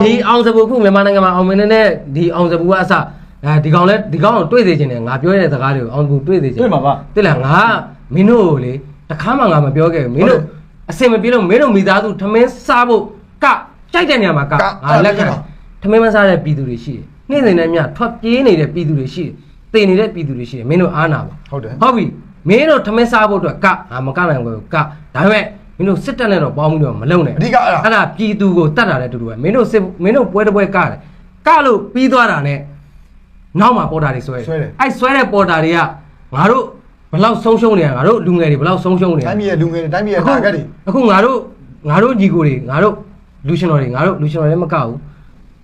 ဒီအောင်စပူခုမြန်မာနိုင်ငံမှာအောင်မင်းနဲ့ဒီအောင်စပူကအစဒီကောင်ကိုတွေ့သေးခြင်းနဲ့ငါပြောရတဲ့စကားတွေကိုအောင်စပူတွေ့သေးခြင်းတွေ့မှာပါတိလားငါမင်းတို့လေတခါမှငါမပြောခဲ့ဘူးမင်းတို့အစင်မပြေလို့မင်းတို့မိသားစုထမင်းစားဖို့ကကြိုက်တဲ့နေရာမှာကငါလက်ခံထမင်းမစားတဲ့ပြည်သူတွေရှိတယ်နေ့စဉ်နဲ့မျှထွက်ပြေးနေတဲ့ပြည်သူတွေရှိတယ်တည်နေတဲ့ပြည်သူတွေရှိတယ်မင်းတို့အားနာပါဟုတ်ပြီမင်းတို့ထမင်းစားဖို့အတွက်ကငါမကနိုင်ဘူးကဒါပေမဲ့မင်းတို့စစ်တပ်နဲ့တော့ပေါင်းပြီးတော့မလုံနဲ့အဓိကအဲ့ဒါ ပြည်သူကိုတတ်တာတဲ့တူတူပဲမင်းတို့ပွဲတစ်ပွဲကတယ်ကလို့ပြီးသွားတာနဲ့နောက်မှာပေါ်တာတွေဆွဲတယ်အဲ့ဆွဲတဲ့ပေါ်တာတွေကငါတို့ဘလောက်ဆုံးရှုံးနေရငါတို့လူငယ်တွေဘလောက်ဆုံးရှုံးနေရတိုင်းပြည်ရဲ့လူငယ်တွေတိုင်းပြည်ရဲ့တာဂက်တွေအခုငါတို့ညီကိုတွေငါတို့လူရှင်တော်တွေလည်းမကဘူ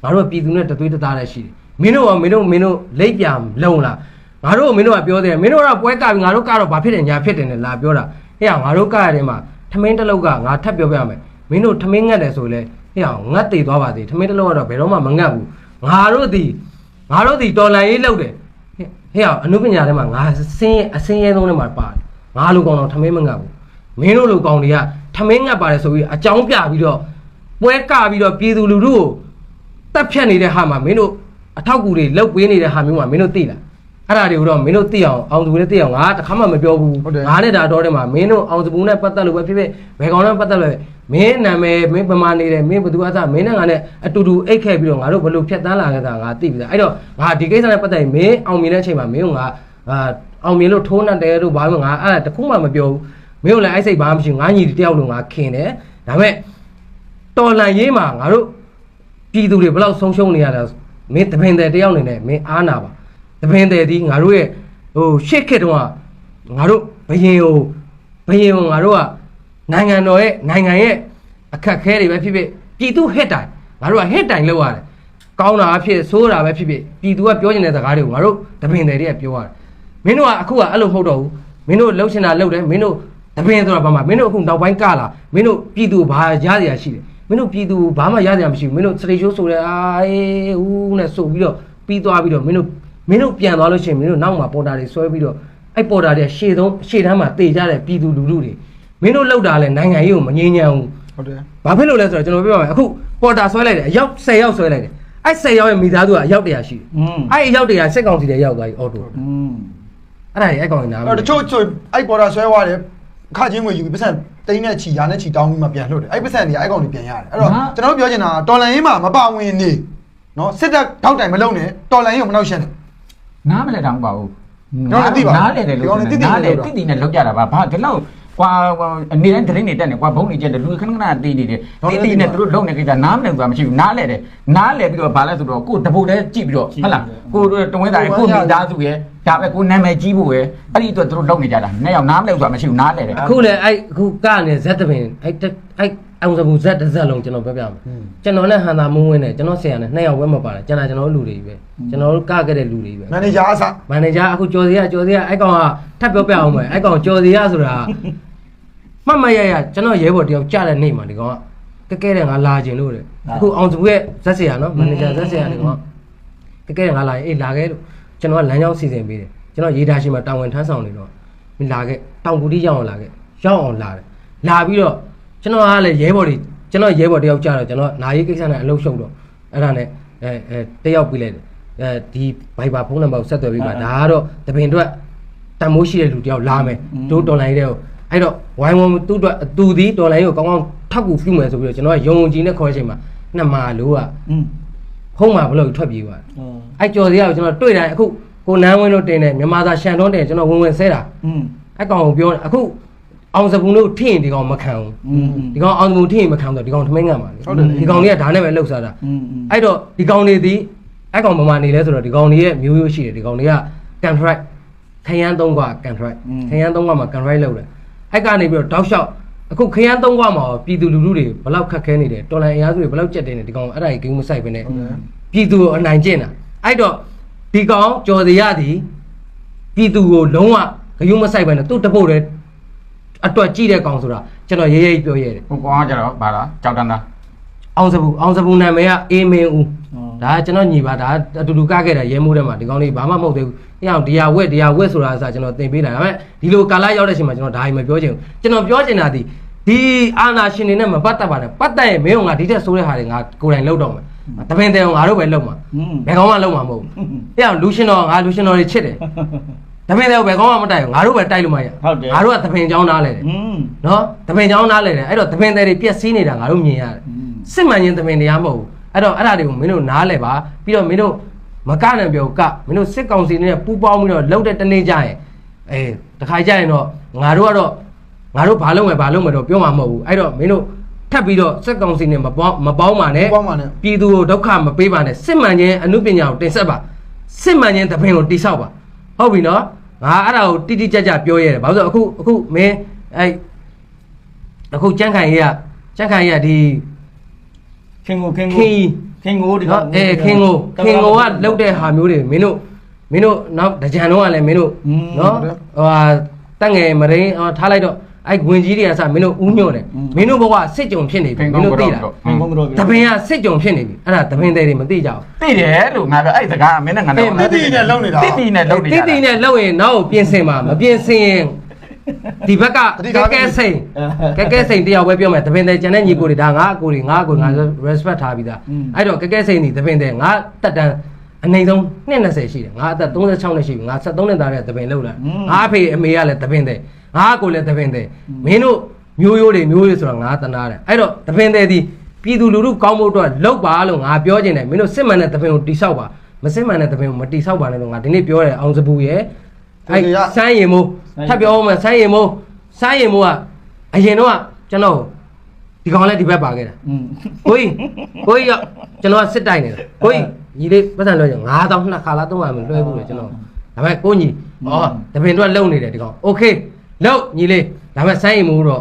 းငါတို့ပြည်သူနဲ့တသွေးတသားလည်းရှိတယ်မင်းတို့လိပ်ပြလုံလားငါတို့မင်းတို့ကပြောတယ်မင်းတို့ကပွဲကပြီးငါတို့ကတော့ဘာဖြစ်တယ်ညာဖြစ်တယ်နဲ့လာပြောတာဟဲ့ငါတို့ကရတဲ့မှာထမင်းတစ်လုံးကငါထပ်ပြောပြမယ်မင်းတို့ထမင်းငတ်တယ်ဆိုလဲဟဲ့ငတ်တည်သွားပါသေးထမင်းတစ်လုံးကတော့ဘယ်တော့မှမငတ်ဘူးငါတို့ဒီတော်လန်ရေးလုပ်တယ်ဟဲ့အနုပညာထဲမှာငါအစင်းရဲဆုံးထဲမှာပါတယ်ငါလူကောင်တော့ထမင်းမငတ်ဘူးမင်းတို့လူကောင်တွေကထမင်းငတ်ပါတယ်ဆိုပြီးအကြောင်းပြပြီးတော့ပွဲကပြီးတော့ပြည်သူလူထုကိုတက်ဖြတ်နေတဲ့ဟာမှာမင်းတို့အထောက်ကူတွေလုပ်ပေးနေတဲ့ဟာမျိုးမှာမင်းတို့သိလားအဲ့ဒါတွေကိုတော့မင်းတို့သိအောင်သူလည်းသိအောင်ငါတခါမှမပြောဘူးငါနဲ့ဒါတော့တဲ့မှာမင်းတို့အောင်စပူနဲ့ပတ်သက်လို့ပဲဖြစ်ဖြစ်ဘယ်ကောင်နဲ့ပတ်သက်လို့မင်းနာမည်မင်းပမာနေတယ်မင်းဘသူအစားမင်းနဲ့ငါနဲ့အတူတူအိတ်ခဲ့ပြီးတော့ငါတို့ဘယ်လိုဖြတ်တန်းလာခဲ့တာငါသိပြီလားအဲ့တော့ငါဒီကိစ္စနဲ့ပတ်သက်ရင်မင်းအောင်မြင်တဲ့အချိန်မှာမင်းကငါအောင်မြင်လို့ထိုးနှက်တယ်လို့ဘာမှငါအဲ့ဒါတခုမှမပြောဘူးမင်းကလည်းအဲ့စိတ်ဘာမှမရှိဘူးငါညီတယောက်လုံးငါခင်တယ်ဒါပေမဲ့တော်လန်ရေးမှာငါတို့ပြည်သူတွေဘယ်လောက်ဆုံးရှုံးနေရတာမင်းတပင်တဲ့တယောက်နေနဲ့မင်းအားနာပါတပင်တဲ့ဒီငါတို့ရဲ့ရှစ်ခေတ်တုန်းကငါတို့ဘယင်ကိုငါတို့ကနိုင်ငံရဲ့အခက်ခဲတွေပဲဖြစ်ဖြစ်ပြည်သူဟစ်တိုင်ငါတို့ကဟစ်တိုင်လောက်ရတယ်ကောင်းတာအဖြစ်ဆိုးတာပဲဖြစ်ဖြစ်ပြည်သူကပြောနေတဲ့စကားတွေကိုငါတို့တပင်တဲ့တွေကပြောရတယ်မင်းတို့ကအခုကအဲ့လိုမဟုတ်တော့ဘူးမင်းတို့လှုပ်ရှင်တာလှုပ်တယ်မင်းတို့တပင်ဆိုတာဘာမှမင်းတို့အခုနောက်ပိုင်းကလာမင်းတို့ပြည်သူဘာရရရှိတယ်မင်းတို့ပြည်သူဘာမှရရမရှိဘူးမင်းတို့စတေရှိုးဆိုတဲ့ဦးနဲ့ဆိုပြီးတော့ပြီးသွားပြီးတော့မင်းတို့ပြန်သွားလို့ရှိရင်မင်းတို့နောက်မှာပေါ်တာတွေဆွဲပြီးတော့အဲ့ပေါ်တာတွေရှေ့တန်းမှာတေကြတဲ့ပြည်သူလူထုတွေမင်းတို့လောက်တာလဲနိုင်ငံရေးကိုမငြင်းညံဘူးဟုတ်တယ်ဘာဖြစ်လို့လဲဆိုတော့ကျွန်တော်ပြောပါမယ်အခုပေါ်တာဆွဲလိုက်တယ်အယောက်10ယောက်ဆွဲလိုက်တယ်အဲ့10ယောက်ရဲ့မိသားစုကအယောက်100ရှိတယ်အဲ့အယောက်100စက်ကောင်စီတွေရောက်သွားပြီအော်တိုအဲ့ဒါကြီးအဲ့ကောင်ကြီးနားတချို့အဲ့ပေါ်တာဆွဲသွားတယ်ခချင်းငွေယူပြီးပတ်စံတိန်းနဲ့ချီရာနဲ့ချီတောင်းပြီးမှပြန်လွှတ်တယ်အဲ့ပတ်စံတွေကအဲ့ကောင်တွေပြန်ရတယ်အဲ့တော့ကျွန်တော်တို့ပြောချင်တာတော်လန်ရေးမှာမပါဝင်နေနော်စစ်တပ်ထောက်တိုင်မလုပ်နဲ့တော်လန်ရေးကိုမနှောက်ယှက်နဲ့နားမလဲတောင်းပါဘူးနားလည်းသိပါနားလည်းလို့တိတိနဲ့လောက်ကြတာပါဘာဒီလောက်ကွာအနေနဲ့ဒရင်းနေတက်နေကွာဘုံနေကျတယ်လူခဏခဏတီးနေတယ်တီးနေသူတို့လုံနေကြတာနားမလဲဆိုတာမရှိဘူးနားလဲတယ်နားလဲပြီးတော့ဘာလဲဆိုတော့ကိုတပုတ်တည်းကြည့်ပြီးတော့ဟုတ်လားကိုတဝင်းသားကိုမိသားစုရဲ့ဒါပဲကိုနာမည်ကြီးဖို့ရဲ့အဲ့ဒီအတွက်သူတို့လုံနေကြတာနဲ့ရောက်နားမလဲဆိုတာမရှိဘူးနားလဲတယ်အခုလေအခုကနေဇက်တပင်အဲ့အောင်စပူဇက်တစ်ဇက်လုံးကျွန်တော်ပြောပြမယ်ကျွန်တော်နဲ့ဟန်သာမုံဝင်းနဲ့ကျွန်တော်ဆရာနဲ့2ယောက်ဝဲမပါလားကျွန်တော်လူတွေပဲကျွန်တော်တို့ကခဲ့တဲ့လူတွေပဲမန်နေဂျာအစမန်နေဂျာအခုကျော်စီရအဲ့ကောင်ကထပ်ပြောပြအောင်မယ်အဲ့ကောင်ကျော်စီရဆိုတာမှတ်မရကျွန်တော်ရဲဘော်တယောက်ကြားတဲ့နေ့မှာဒီကောင်ကကဲတဲ့ငါလာခြင်းလို့တဲ့အခုအောင်စပူရဲ့ဇက်ဆရာနော်မန်နေဂျာဇက်ဆရာဒီကောင်ကကဲတဲ့ငါလာရင်အေးလာခဲ့လို့ကျွန်တော်ကလမ်းကြောင်းစီစဉ်ပေးတယ်ကျွန်တော်ရေဒါရှိမှာတာဝန်ထမ်းဆောင်နေတော့မလာခဲ့တောင်ကူတီရောက်အောင်လာတယ်လာပြီးတော့ကျွန်တော်ကလည်းရဲဘော်တယောက်ကြားတော့ကျွန်တော်နာရေးကိစ္စနဲ့အလုပ်ရှုပ်တော့အဲ့ဒါနဲ့တယောက်ပြီးလိုက်တယ်ဒီဘိုက်ပါဖုန်းနံပါတ်ကိုဆက်သွယ်ပြီးပါဒါကတော့တပင်အတွက်တန်မိုးရှိတဲ့လူတယောက်လာမယ်တို့တော်လိုင်းတဲ့ကိုအဲ့တော့ဝိုင်းဝန်းသူ့အတွက်သူဒီတော်လိုင်းကိုကောင်းကောင်းထောက်ကူပြုမယ်ဆိုပြီးတော့ကျွန်တော်ကယုံကြည်နဲ့ခေါ်ချိန်မှာနှစ်မာလို့ကဖုန်းမှာဘလို့ထွက်ပြေးသွားအဲ့ကြော်စီကကျွန်တော်တွေ့တိုင်းအခုကိုနန်းဝင်းတို့တင်တယ်မြန်မာသားရှန်တွန်းတယ်ကျွန်တော်ဝင်ဆဲတာအဲ့ကောင်ကိုပြောအခုအောင်စပူတို့ထင်ဒီကောင်မခံဘူးဒီကောင်အောင်စပူထင်မခံတော့ဒီကောင်ထမင်းငံပါလေဒီကောင်တွေကဒါနဲ့ပဲလှုပ်ရှားတာအဲ့တော့ဒီကောင်တွေဒီအဲ့ကောင်မမနေလဲဆိုတော့ဒီကောင်တွေရဲ့မျိုးရှိတယ်ဒီကောင်တွေကကန်ထရိုက်ခရမ်း3กว่าကန်ထရိုက်ခရမ်း3กว่าမှာကန်ထရိုက်လောက်တယ်အဲ့ကနေပြီးတော့တောက်လျှောက်အခုခရမ်း3กว่าမှာပြည်သူလူထုတွေဘလောက်ခက်ခဲနေတယ်တော်လန်အင်အားစုတွေဘလောက်ကြက်တယ်နေဒီကောင်အဲ့ဒါကြီးဂိမ်းမဆိုင်ပဲနဲ့ပြည်သူကိုအနိုင်ကျင့်တာအဲ့တော့ဒီကောင်ကြော်စရသည်ပြည်သူကိုလုံးဝဂယုမဆိုင်ပဲနဲ့သူ့တပုတ်တယ်အတွက်ကြည့်တဲ့ကောင်ဆိုတာကျွန်တော်ရေးပြောရတယ်ဟိုကွာကြတော့ဗါလားကြောက်တန်းသားအောင်စပူနာမည်ကအေးမင်းဦးဒါကျွန်တော်ညီပါဒါအတူတူကခဲ့တာရဲမိုးထဲမှာဒီကောင်လေးဘာမှမဟုတ်သေးဘူးအဲ့အောင်တရားဝက်ဆိုတာအစားကျွန်တော်သင်ပေးလာဒါပေမဲ့ဒီလိုကာလရောက်တဲ့အချိန်မှာကျွန်တော်ဒါကြီးမပြောချင်ဘူးကျွန်တော်ပြောချင်တာဒီအာနာရှင်တွေနဲ့မပတ်သက်ပါနဲ့ပတ်သက်ရင်မင်းကငါဒီထက်ဆိုးတဲ့ဟာတွေငါကိုယ်တိုင်လောက်တော့မယ် တပင်တဲ့ငါတို့ပဲလုံမှာဘယ်ကောင်းမှလုံမှာမဟုတ်ဘူးအဲ့အောင်လူရှင်တော်ငါလူရှင်တော်တွေချစ်တယ်တပင်တဲ့ဘယ်ကောင်းမှမတိုက်ဘူးငါတို့ပဲတိုက်လို့မရငါတို့ကတပင်ချောင်းနားလဲတယ်နော်တပင်ချောင်းနားလဲတယ်အဲ့တော့တပင်တဲ့တွေပြက်စီးနေတာငါတို့မြင်ရတယ်စစ်မှန်ရင်တပင်တရားမဟုတ်ဘူးအဲ့တော့အဲ့ဒါတွေကိုမင်းတို့နားလဲပါပြီးတော့မင်းတို့မကနိုင်ပြောကမင်းတို့စစ်ကောင်စီနဲ့ပူးပေါင်းပြီးတော့လှုပ်တဲ့တနေ့ကြရင်တခါကြရင်တော့ငါတို့ကတော့ငါတို့ဘာလုပ်မယ်တော့ပြောမှာမဟုတ်ဘူးအဲ့တော့မင်းတို့ထပ်ပြီးတော့စက်ကောင်စီနဲ့မပေါင်းပါနဲ့ပြည်သူကိုဒုက္ခမပေးပါနဲ့စစ်မှန်ခြင်းအမှုပညာကိုတင်ဆက်ပါစစ်မှန်ခြင်းတပင်ကိုတိဆောက်ပါဟုတ်ပြီနော်ငါအဲ့ဒါကိုတိတိကျကျပြောရတယ်ဘာလို့ဆိုအခုမင်းအခုကြမ်းခိုင်ကြီးကဒီခင်ကိုဒီကခင်ကိုကလုတ်တဲ့ဟာမျိုးတွေမင်းတို့နောက်တကြံတော့ကလည်းမင်းတို့နော်ဟိုဟာတက်ငယ်မရင်းထားလိုက်တော့အဲ့ဝင်ကြီးတွေကစမင်းတို့ဥညွန့်တယ်မင်းတို့ဘဝစစ်ကြုံဖြစ်နေပြီမင်းတို့သိလားတပင်ကစစ်ကြုံဖြစ်နေပြီအဲ့ဒါတပင်တွေမသိကြဘူးသိတယ်လို့ငါပြောအဲ့စကားမင်းနဲ့ငါနဲ့တိတိနဲ့လုံနေတာတိတိနဲ့လုံနေတာတိတိနဲ့လုံရင်နောက်ပြင်ဆင်ပါမပြင်ဆင်ရင်ဒီဘက်ကကဲစိန်တယောက်ပဲပြောမယ်တပင်တွေကျန်တဲ့ညီကိုတွေဒါငါအကိုငါ respect ထားပြီးသားအဲ့တော့ကဲစိန်ဒီတပင်တွေငါတက်တန်းအနေဆုံး220ရှိတယ်ငါအသက်36နှစ်ရှိပြီငါ73နှစ်သားတဲ့တပင်လောက်လာငါအဖေအမေကလည်းတပင်တွေငါကိုလည်းတပင်တဲ့မင်းတို့မျိုးရိုးတွေဆိုတော့ငါတနာတယ်အဲ့တော့တပင်တဲ့ဒီပြည်သူလူထုကောင်းဖို့အတွက်လောက်ပါလို့ငါပြောချင်တယ်မင်းတို့စစ်မှန်တဲ့တပင်ကိုတိဆောက်ပါမစစ်မှန်တဲ့တပင်ကိုမတိဆောက်ပါနဲ့လို့ငါဒီနေ့ပြောတယ်အောင်စပူရဲ့အဲ့စမ်းရင်မို့ထပ်ပြောအောင်မစမ်းရင်မို့ကအရင်တော့ကျွန်တော်ဒီကောင်လည်းဒီဘက်ပါခဲ့တာကိုကြီးရောကျွန်တော်စစ်တိုက်နေတာကိုကြီးညီလေးပတ်စံလို့9000 2ခါလား3ခါမလွှဲဘူးလေကျွန်တော်ဒါပေမဲ့ကိုညီတပင်တော့လုံနေတယ်ဒီကောင်โอเคလောက်ညီလေးဒါပေမဲ့ဆိုင်းရင်မိုးတော့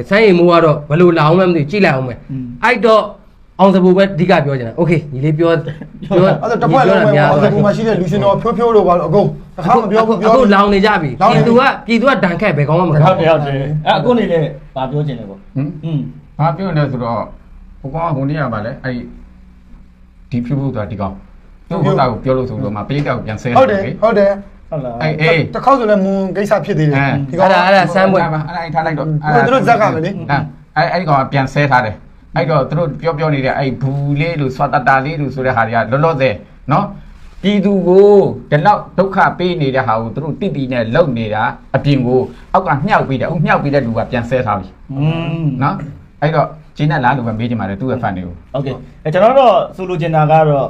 ဆိုင်းရင်မိုးကတော့ဘယ်လိုလာအောင်မသိကြည့်လိုက်အောင်မယ်အဲ့တော့အောင်စပူပဲအဓိကပြောချင်တာโอเคညီလေးပြောအဲ့တော့တစ်ဖွဲ့လုံးပဲအောင်စပူမှာရှိတဲ့လူရှင်တော်ဖြိုးတို့ပါလို့အကုန်တစ်ခါမပြောဘူးအခုလောင်နေကြပြီပြည်သူကဒဏ်ခတ်ပဲကောင်းမှမကောင်းဟုတ်တယ်အခုနေလေဘာပြောချင်လဲပေါ့ဘာပြောနေလဲဆိုတော့ဟိုကောင်ဟိုနေ့ကပါလဲအဲ့ဒီဖြိုးဆိုတာဒီကောင်သူ့ဟိုတာကိုပြောလို့ဆိုတော့မှပိတ်တောက်ပြန်ဆဲဟုတ်တယ်ဟုတ်လားအေးတစ်ခေါက်ဆိုလည်းမွန်ကိစ္စဖြစ်သေးတယ်ဒီကောင်အဲ့ဒါစမ်းပွဲအဲ့ဒါထားလိုက်တော့သူတို့ဇက်ကမယ်လေအဲ့ဒီကောင်ကပြန်ဆဲထားတယ်အဲ့တော့သူတို့ပြောနေတဲ့အဲ့ဘူးလေးလို့ဆွာတတာလေးလို့ဆိုတဲ့ဟာတွေကလောလောဆယ်နော်ပြည်သူကိုဒီလောက်ဒုက္ခပေးနေတဲ့ဟာကိုသူတို့တိတိနဲ့လုံနေတာအပြင်ကိုအောက်ကမြှောက်ပေးတယ်မြှောက်ပေးတဲ့လူကပြန်ဆဲထားပြီနော်အဲ့တော့ဂျင်းနဲ့လားလို့ပဲမေးချင်ပါတယ်သူ့ရဲ့ဖန်တွေကိုโอเคကျွန်တော်တော့ဆိုလိုချင်တာကတော့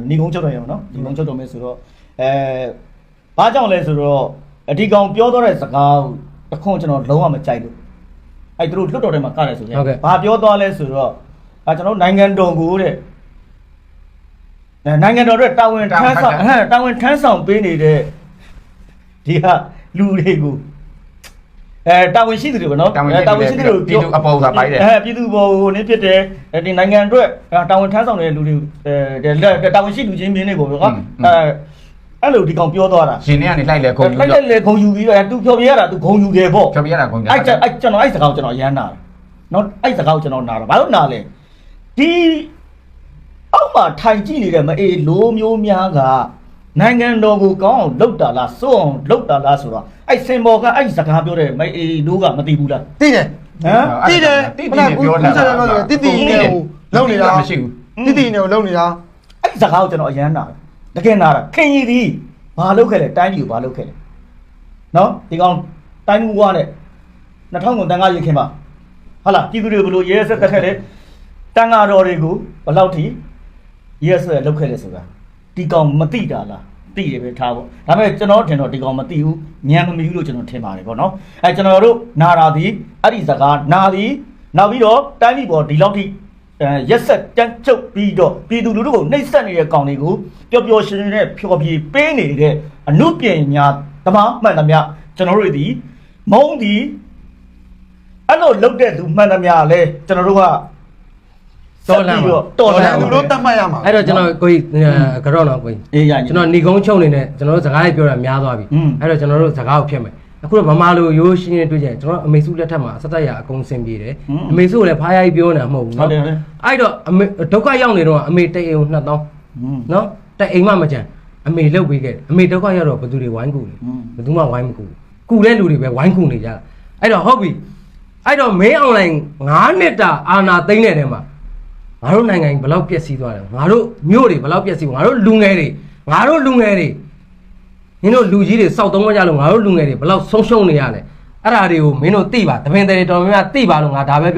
ညီကုန်းချုပ်တော်ရအောင်နော်ညီကုန်းချုပ်တော်မယ်ဆိုတော့ဘာကြောင့်လဲဆိုတော့အဒီကောင်ပြောတော့တဲ့စကားတစ်ခွန်းကျွန်တော်လုံးဝမကြိုက်လို့အဲ့သူတို့လွတ်တော်ထဲမှာကတယ်ဆိုရင်ဘာပြောသွားလဲဆိုတော့ကျွန်တော်နိုင်ငံတော်ကိုတဲ့နိုင်ငံတော်ရဲ့တာဝန်ထမ်းဆောင်ပေးနေတဲ့ဒီဟာလူတွေကိုတာဝန်ရှိသူတွေပေါ့နော်တာဝန်ရှိသူတွေပြည်သူအပေါ်သာပိုက်တယ်ပြည်သူပေါ်ကိုနည်းဖြစ်တယ်ဒီနိုင်ငံအတွက်တာဝန်ထမ်းဆောင်နေတဲ့လူတွေတာဝန်ရှိလူချင်းမင်းတွေပေါ့ဗျာအဲ့လိုဒီကောင်ပြောသွားတာရှင်ထဲကနေလိုက်လေခုံယူပြီးတော့သူဖြော်ပြရတာသူဂုံယူတယ်ပေါ့ဖြော်ပြရတာဂုံယူအဲ့ကျွန်တော်အဲ့စကားကိုကျွန်တော်ရမ်းနာတယ်နော်အဲ့စကားကိုကျွန်တော်နာတာဘာလို့နာလဲဒီအောက်မှာထိုင်ကြည့်နေတဲ့မအေးလိုမျိုးများကနိုင်ငံတော်ကိုကောင်းအောင်လုပ်တာလားစိုးအောင်လုပ်တာလားဆိုတော့အဲ့စင်ဘော်ကအဲ့စကားပြောတဲ့မအေးလိုကမသိဘူးလားသိတယ်သိတယ်တိတိနဲ့ပြောတာတိတိနဲ့လုံနေတာမရှိဘူးတိတိနဲ့လုံနေတာအဲ့စကားကိုကျွန်တော်အရမ်းနာတယ်တကယ်နာတာခင်ရည်သည်ဘာလုပ်ခဲ့လဲတိုင်းပြည်ကိုဘာလုပ်ခဲ့လဲနော်ဒီကောင်တိုင်းမှုကနဲ့2000တန်ခါရခင်ပါဟုတ်လားပြည်သူတွေဘလို့ရဲဆက်တက်ခဲ့တယ်တန်ခါတော်တွေကိုဘလောက်ထိရဲဆက်လုပ်ခဲ့လဲဆိုတာဒီကောင်မသိတာလားသိတယ်ပဲထားပေါ့ဒါပေမဲ့ကျွန်တော်ထင်တော့ဒီကောင်မသိဘူးညံမမီဘူးလို့ကျွန်တော်ထင်ပါတယ်ပေါ့နော်အဲကျွန်တော်တို့နာတာဒီအဲ့ဒီစကားနာပြီးနောက်ပြီးတော့တိုင်းပြည်ပေါ်ဒီလောက်ထိရက်ဆက်တန်းကျုပ်ပြီးတော့ပြည်သူလူထုကိုနှိပ်စက်နေတဲ့ကောင်တွေကိုပျော်ပျော်ရွှင်ရွှင်နဲ့ဖြော်ပြပေးနေတဲ့အနုပညာသမားမှန်သမျှကျွန်တော်တို့ဒီမုံဒီအဲ့လိုလုပ်တဲ့သူမှန်သမျှလဲကျွန်တော်တို့ကတော်လန်သူတို့တတ်မှတ်ရမှာအဲ့တော့ကျွန်တော်ကိုကြီးကတော့တော့ကိုကြီးအေးရကျွန်တော်ဏီကုန်းချုပ်နေနဲ့ကျွန်တော်တို့စကားလေးပြောတာများသွားပြီအဲ့တော့ကျွန်တော်တို့စကားကိုဖြစ်မယ်အခုတော့ဗမာလိုရိုးရှင်းတွေ့ကြရင်ကျွန်တော်အမေစုလက်ထက်မှာစသက်ရအကုန်ဆင်ပြေတယ်အမေစုကိုလည်းဖားရိုက်ပြောနေတာမဟုတ်ဘူးเนาะအဲ့တော့ဒုက္ခရောက်နေတော့အမေတအိမ်2000เนาะတအိမ်မှမကြံအမေလှုပ်ပေးခဲ့အမေဒုက္ခရောက်တော့ဘယ်သူတွေဝိုင်းကူလဲဘယ်သူမှဝိုင်းမကူကူတဲ့လူတွေပဲဝိုင်းကူနေကြတာအဲ့တော့ဟုတ်ပြီအဲ့တော့မင်းအွန်လိုင်း9နှစ်တာအာနာသိမ့်တဲ့ထဲမှာ ငါတို့နိုင်ငံဘယ်လောက်ပျက်စီးသွားတယ်ငါတို့မြို့တွေဘယ်လောက်ပျက်စီးငါတို့လူငယ်တွေငါတို့လူငယ်တွေမင်းတို့လူကြီးတွေစောက်သုံးကြလို့ငါတို့လူငယ်တွေဘယ်လောက်ဆုံးရှုံးနေရလဲအဲ့ဒါတွေကိုမင်းတို့သိပါတပင်တွေတော်များများသိပါလို့ငါဒါပဲ